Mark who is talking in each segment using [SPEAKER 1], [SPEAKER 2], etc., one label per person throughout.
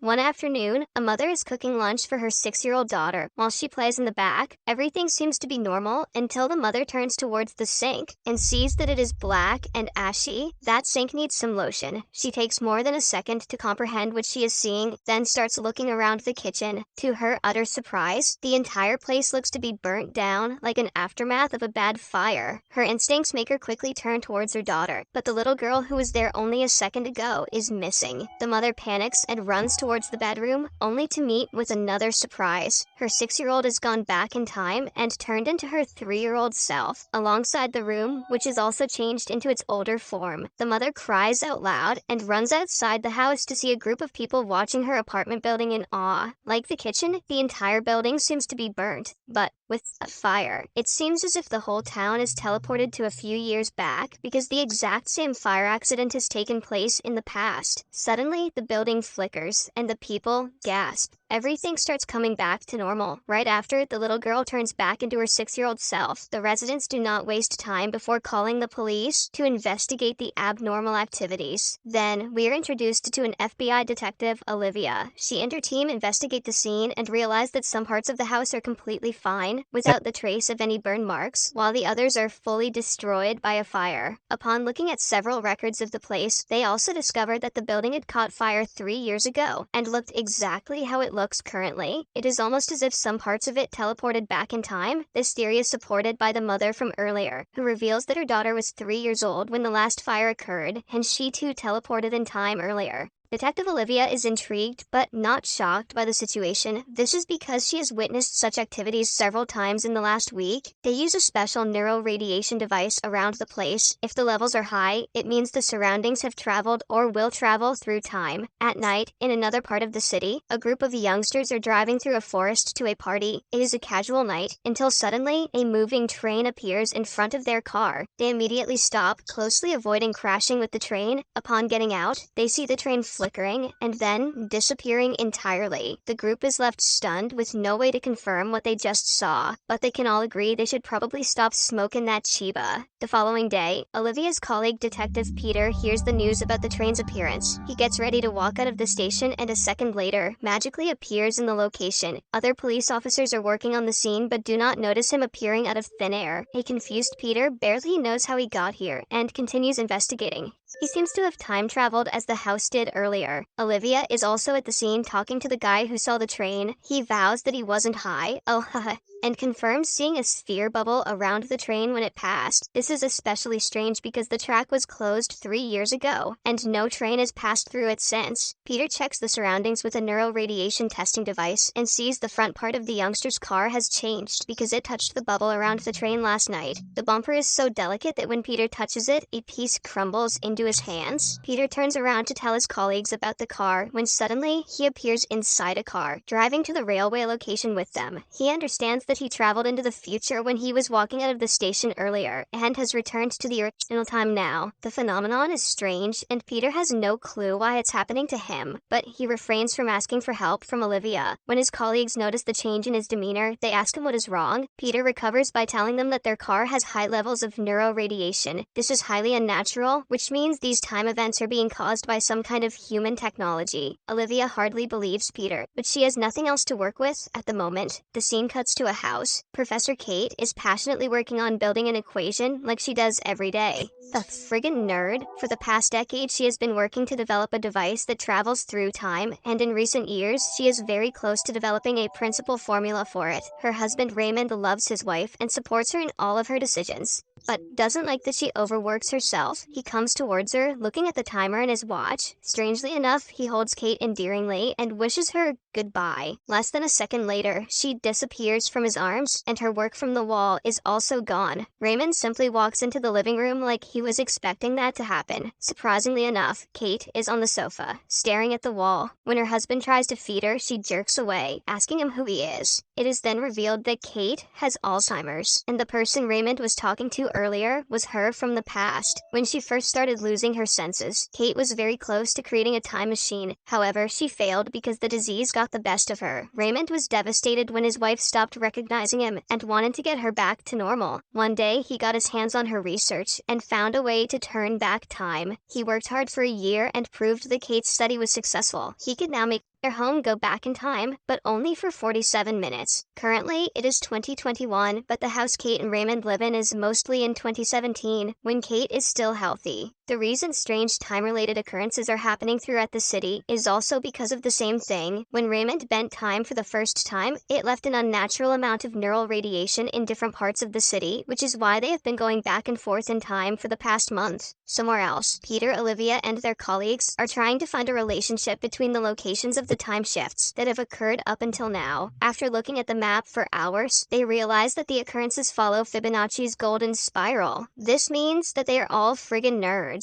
[SPEAKER 1] One afternoon, a mother is cooking lunch for her 6-year-old daughter while she plays in the back. Everything seems to be normal until the mother turns towards the sink and sees that it is black and ashy. That sink needs some lotion. She takes more than a second to comprehend what she is seeing, then starts looking around the kitchen. To her utter surprise, the entire place looks to be burnt down like an aftermath of a bad fire. Her instincts make her quickly turn towards her daughter, but the little girl who was there only a second ago is missing. The mother panics and runs towards the bedroom, only to meet with another surprise. Her 6-year-old has gone back in time and turned into her 3-year-old self, alongside the room, which is also changed into its older form. The mother cries out loud and runs outside the house to see a group of people watching her apartment building in awe. Like the kitchen, the entire building seems to be burnt, but with a fire. It seems as if the whole town is teleported to a few years back because the exact same fire accident has taken place in the past. Suddenly, the building flickers and the people gasp. Everything starts coming back to normal. Right after, the little girl turns back into her 6-year-old self. The residents do not waste time before calling the police to investigate the abnormal activities. Then, we are introduced to an FBI detective, Olivia. She and her team investigate the scene and realize that some parts of the house are completely fine, without the trace of any burn marks, while the others are fully destroyed by a fire. Upon looking at several records of the place, they also discovered that the building had caught fire 3 years ago and looked exactly how it looks currently. It is almost as if some parts of it teleported back in time. This theory is supported by the mother from earlier, who reveals that her daughter was 3 years old when the last fire occurred, and she too teleported in time earlier. Detective Olivia is intrigued, but not shocked by the situation. This is because she has witnessed such activities several times in the last week. They use a special neuroradiation device around the place. If the levels are high, it means the surroundings have traveled or will travel through time. At night, in another part of the city, a group of youngsters are driving through a forest to a party. It is a casual night, until suddenly, a moving train appears in front of their car. They immediately stop, closely avoiding crashing with the train. Upon getting out, they see the train flickering and then disappearing entirely. The group is left stunned with no way to confirm what they just saw, but they can all agree they should probably stop smoking that chiba. The following day, Olivia's colleague Detective Peter hears the news about the train's appearance. He gets ready to walk out of the station and a second later, magically appears in the location. Other police officers are working on the scene but do not notice him appearing out of thin air. A confused Peter barely knows how he got here and continues investigating. He seems to have time traveled as the house did earlier. Olivia is also at the scene talking to the guy who saw the train. He vows that he wasn't high. Oh, haha. And confirms seeing a sphere bubble around the train when it passed. This is especially strange because the track was closed 3 years ago, and no train has passed through it since. Peter checks the surroundings with a neuroradiation testing device and sees the front part of the youngster's car has changed because it touched the bubble around the train last night. The bumper is so delicate that when Peter touches it, a piece crumbles into his hands. Peter turns around to tell his colleagues about the car when suddenly he appears inside a car, driving to the railway location with them. He understands that he traveled into the future when he was walking out of the station earlier and has returned to the original time now. The phenomenon is strange and Peter has no clue why it's happening to him, but he refrains from asking for help from Olivia. When his colleagues notice the change in his demeanor, they ask him what is wrong. Peter recovers by telling them that their car has high levels of neuroradiation. This is highly unnatural, which means these time events are being caused by some kind of human technology. Olivia hardly believes Peter, but she has nothing else to work with at the moment. The scene cuts to a house. Professor Kate is passionately working on building an equation like she does every day. The friggin' nerd. For the past decade, she has been working to develop a device that travels through time, and in recent years, she is very close to developing a principal formula for it. Her husband Raymond loves his wife and supports her in all of her decisions, but doesn't like that she overworks herself. He comes towards her, looking at the timer in his watch. Strangely enough, he holds Kate endearingly and wishes her goodbye. Less than a second later, she disappears from his arms, and her work from the wall is also gone. Raymond simply walks into the living room like he was expecting that to happen. Surprisingly enough, Kate is on the sofa, staring at the wall. When her husband tries to feed her, she jerks away, asking him who he is. It is then revealed that Kate has Alzheimer's, and the person Raymond was talking to earlier was her from the past. When she first started losing her senses, Kate was very close to creating a time machine. However, she failed because the disease got the best of her. Raymond was devastated when his wife stopped recognizing him and wanted to get her back to normal. One day, he got his hands on her research and found a way to turn back time. He worked hard for a year and proved that Kate's study was successful. He could now make their home go back in time, but only for 47 minutes. Currently, it is 2021, but the house Kate and Raymond live in is mostly in 2017, when Kate is still healthy. The reason strange time-related occurrences are happening throughout the city is also because of the same thing. When Raymond bent time for the first time, it left an unnatural amount of neural radiation in different parts of the city, which is why they have been going back and forth in time for the past month. Somewhere else, Peter, Olivia, and their colleagues are trying to find a relationship between the locations of the time shifts that have occurred up until now. After looking at the map for hours, they realize that the occurrences follow Fibonacci's golden spiral. This means that they are all friggin' nerds.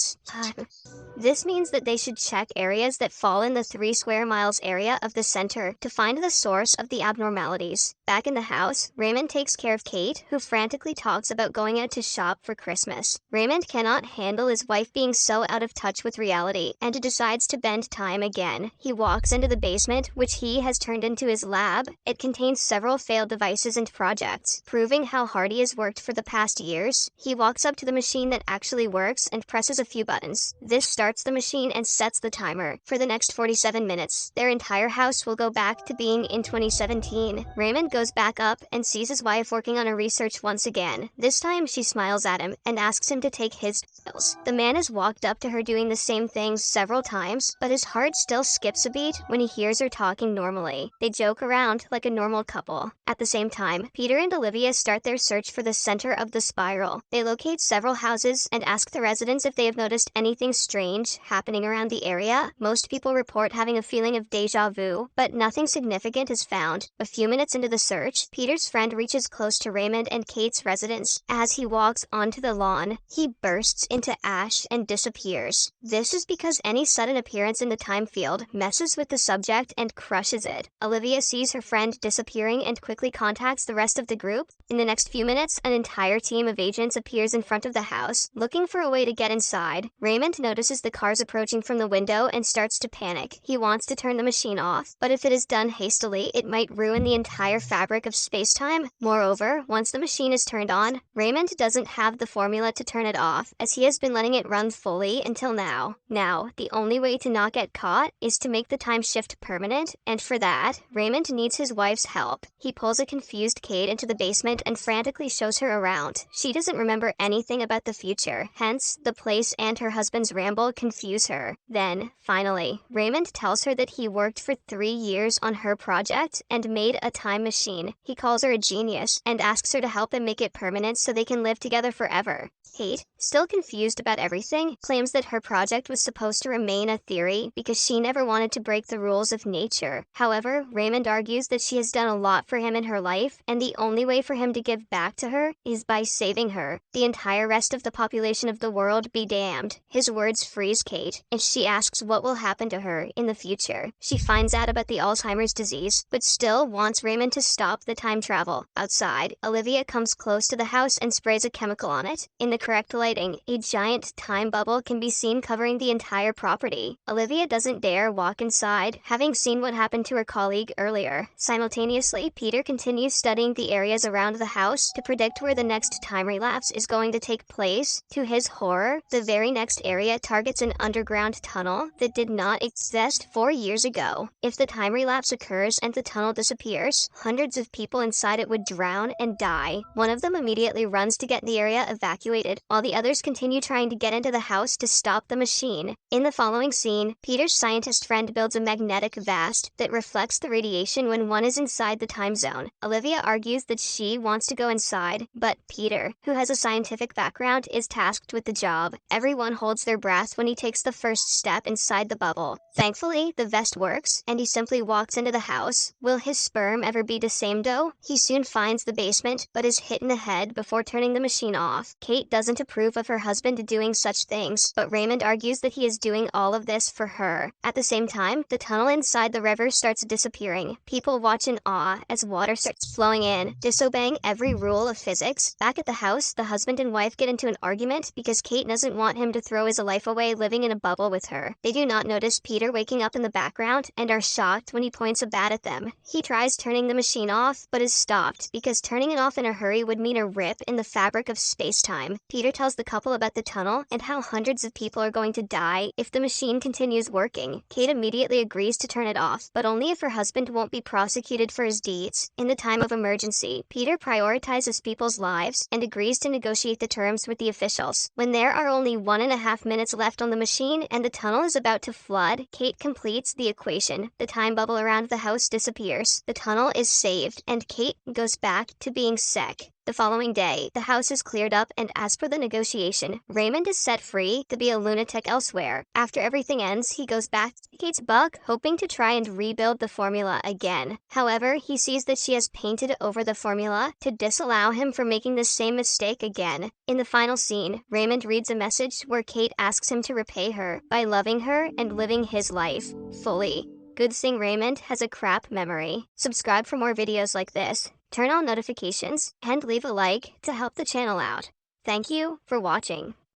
[SPEAKER 1] This means that they should check areas that fall in the 3 square miles area of the center to find the source of the abnormalities. Back in the house, Raymond takes care of Kate, who frantically talks about going out to shop for Christmas. Raymond cannot handle his wife being so out of touch with reality and decides to bend time again. He walks into the basement, which he has turned into his lab. It contains several failed devices and projects, proving how hard he has worked for the past years. He walks up to the machine that actually works and presses a few buttons. This starts the machine and sets the timer. For the next 47 minutes, their entire house will go back to being in 2017. Raymond goes back up and sees his wife working on her research once again. This time, she smiles at him and asks him to take his pills. The man has walked up to her doing the same things several times, but his heart still skips a beat when he hears her talking normally. They joke around like a normal couple. At the same time, Peter and Olivia start their search for the center of the spiral. They locate several houses and ask the residents if they have noticed anything strange happening around the area. Most people report having a feeling of deja vu, but nothing significant is found. A few minutes into the search, Peter's friend reaches close to Raymond and Kate's residence. As he walks onto the lawn, he bursts into ash and disappears. This is because any sudden appearance in the time field messes with the subject and crushes it. Olivia sees her friend disappearing and quickly contacts the rest of the group. In the next few minutes, an entire team of agents appears in front of the house, looking for a way to get inside. Raymond notices the cars approaching from the window and starts to panic. He wants to turn the machine off, but if it is done hastily, it might ruin the entire fabric of space-time. Moreover, once the machine is turned on, Raymond doesn't have the formula to turn it off, as he has been letting it run fully until now. Now, the only way to not get caught is to make the time shift permanent, and for that, Raymond needs his wife's help. He pulls a confused Kate into the basement and frantically shows her around. She doesn't remember anything about the future, hence, the place and her husband's ramble confuse her. Then, finally, Raymond tells her that he worked for 3 years on her project and made a time machine. He calls her a genius and asks her to help him make it permanent so they can live together forever. Kate, still confused about everything, claims that her project was supposed to remain a theory because she never wanted to break the rules of nature. However, Raymond argues that she has done a lot for him in her life, and the only way for him to give back to her is by saving her. The entire rest of the population of the world be damned. His words freeze Kate, and she asks what will happen to her in the future. She finds out about the Alzheimer's disease, but still wants Raymond to stop the time travel. Outside, Olivia comes close to the house and sprays a chemical on it. In the correct lighting, a giant time bubble can be seen covering the entire property. Olivia doesn't dare walk inside, having seen what happened to her colleague earlier. Simultaneously, Peter continues studying the areas around the house to predict where the next time relapse is going to take place. To his horror, the very next area targets an underground tunnel that did not exist 4 years ago. If the time relapse occurs and the tunnel disappears, hundreds of people inside it would drown and die. One of them immediately runs to get the area evacuated, while the others continue trying to get into the house to stop the machine. In the following scene, Peter's scientist friend builds a magnetic vest that reflects the radiation when one is inside the time zone. Olivia argues that she wants to go inside, but Peter, who has a scientific background, is tasked with the job. Everyone holds their breath when he takes the first step inside the bubble. Thankfully, the vest works, and he simply walks into the house. Will his sperm ever be the same though? He soon finds the basement, but is hit in the head before turning the machine off. Kate doesn't approve of her husband doing such things, but Raymond argues that he is doing all of this for her. At the same time, the tunnel inside the river starts disappearing. People watch in awe as water starts flowing in, disobeying every rule of physics. Back at the house, the husband and wife get into an argument because Kate doesn't want him to throw his life away day living in a bubble with her. They do not notice Peter waking up in the background and are shocked when he points a bat at them. He tries turning the machine off, but is stopped because turning it off in a hurry would mean a rip in the fabric of space-time. Peter tells the couple about the tunnel and how hundreds of people are going to die if the machine continues working. Kate immediately agrees to turn it off, but only if her husband won't be prosecuted for his deeds. In the time of emergency, Peter prioritizes people's lives and agrees to negotiate the terms with the officials. When there are only 1.5 minutes left on the machine and the tunnel is about to flood, Kate completes the equation. The time bubble around the house disappears. The tunnel is saved, and Kate goes back to being sick. The following day, the house is cleared up, and as per the negotiation, Raymond is set free to be a lunatic elsewhere. After everything ends, he goes back to Kate's bug, hoping to try and rebuild the formula again. However, he sees that she has painted over the formula to disallow him from making the same mistake again. In the final scene, Raymond reads a message where Kate asks him to repay her by loving her and living his life fully. Good thing Raymond has a crap memory. Subscribe for more videos like this. Turn on notifications, and leave a like to help the channel out. Thank you for watching.